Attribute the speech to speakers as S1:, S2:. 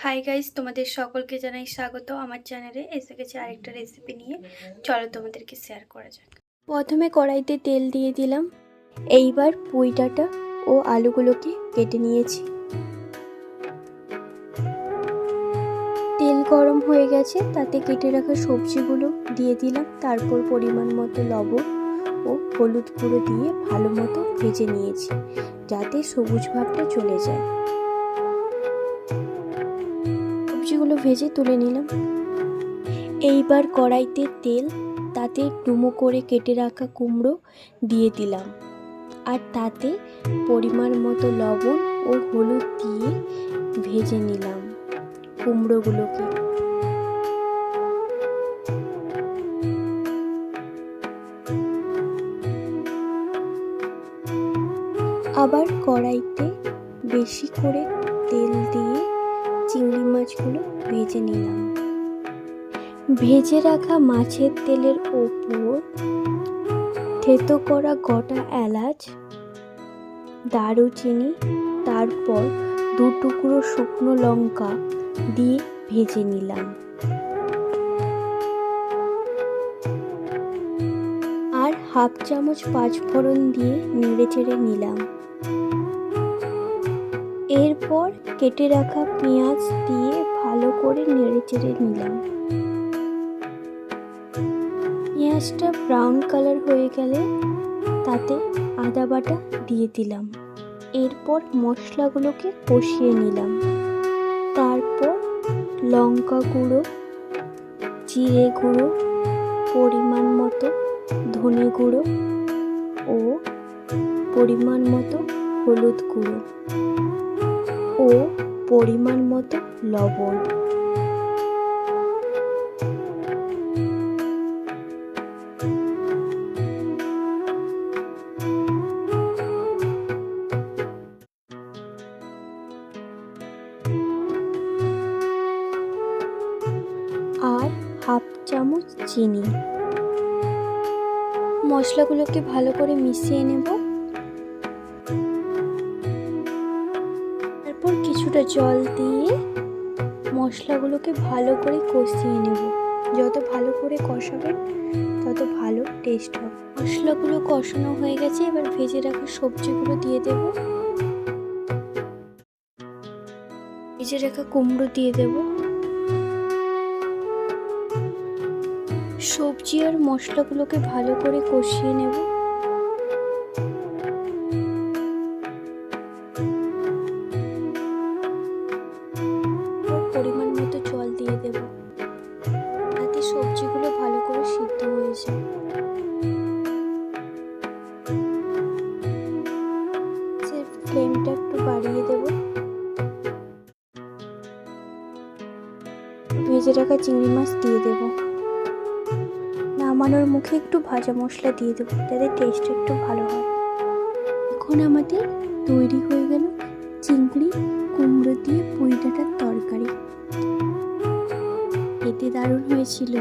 S1: Hi guys, তোমাদের সকলকে জানাই স্বাগত আমার চ্যানেলে। এসে গেছে আরেকটা রেসিপি নিয়ে। চলো তোমাদেরকে শেয়ার করা যাক। প্রথমে কড়াইতে তেল দিয়ে দিলাম। এইবার পুঁই ডাঁটা ও আলুগুলোকে কেটে নিয়েছি। তেল গরম হয়ে গেছে, তাতে কেটে রাখা সবজিগুলো দিয়ে দিলাম। তারপর পরিমাণ মতো লবণ ও হলুদ গুঁড়ো দিয়ে ভালো মতো ভেজে নিয়েছি, যাতে সবুজ ভাবটা চলে যায়। সবজিগুলো ভেজে তুলে নিলাম। এইবার কড়াইতে তেল, তাতে ডুমো করে কেটে রাখা কুমড়ো দিয়ে দিলাম, আর তাতে পরিমাণ মতো লবণ ও হলুদ দিয়ে ভেজে নিলাম কুমড়োগুলোকে। আবার কড়াইতে বেশি করে তেল দিয়ে চিংড়ি মাছগুলো ভেজে নিলাম। ভেজে রাখা মাছের তেলের ওপর থেতো করা গোটা এলাচ, দারুচিনি, তারপর 2 টুকরো শুকনো লঙ্কা দিয়ে ভেজে নিলাম। আর হাফ চামচ 5 ফোড়ন দিয়ে নেড়েচেড়ে নিলাম। এরপর কেটে রাখা পেঁয়াজ দিয়ে ভালো করে নেড়েচেড়ে নিলাম। পেঁয়াজটা ব্রাউন কালার হয়ে গেলে তাতে আদা বাটা দিয়ে দিলাম। এরপর মশলাগুলোকে কষিয়ে নিলাম। তারপর লঙ্কা গুঁড়ো, জিরে গুঁড়ো, পরিমাণ মতো ধনে গুঁড়ো ও পরিমাণ মতো হলুদ গুঁড়ো ও পরিমাণ মতো লবণ। আর হাফ চামচ চিনি। মশলাগুলোকে ভালো করে মিশিয়ে নেব। তারপর কিছুটা জল দিয়ে মশলাগুলোকে ভালো করে কষিয়ে নেব। যত ভালো করে কষাবেন তত ভালো টেস্ট হবে। মশলাগুলো কষানো হয়ে গেছে, এবার ভেজে রাখা সবজিগুলো দিয়ে দেব। ভেজে রাখা কুমড়ো দিয়ে দেব। সবজি আর মশলাগুলোকে ভালো করে কষিয়ে নেব। পরিমাণ মতো জল দিয়ে দেব, যাতে সবজিগুলো ভালো করে সিদ্ধ হয়ে যায়। ফ্লেমটা একটু বাড়িয়ে দেব। ভেজে রাখা চিংড়ি মাছ দিয়ে দেব। নামানোর মুখে একটু ভাজা মশলা দিয়ে দেবো, যাতে টেস্ট একটু ভালো হয়। এখন আমাদের তৈরি হয়ে গেল চিংড়ি কুমড়ো দিয়ে পুঁই ডাঁটার তরকারি। খেতে দারুণ হয়েছিল।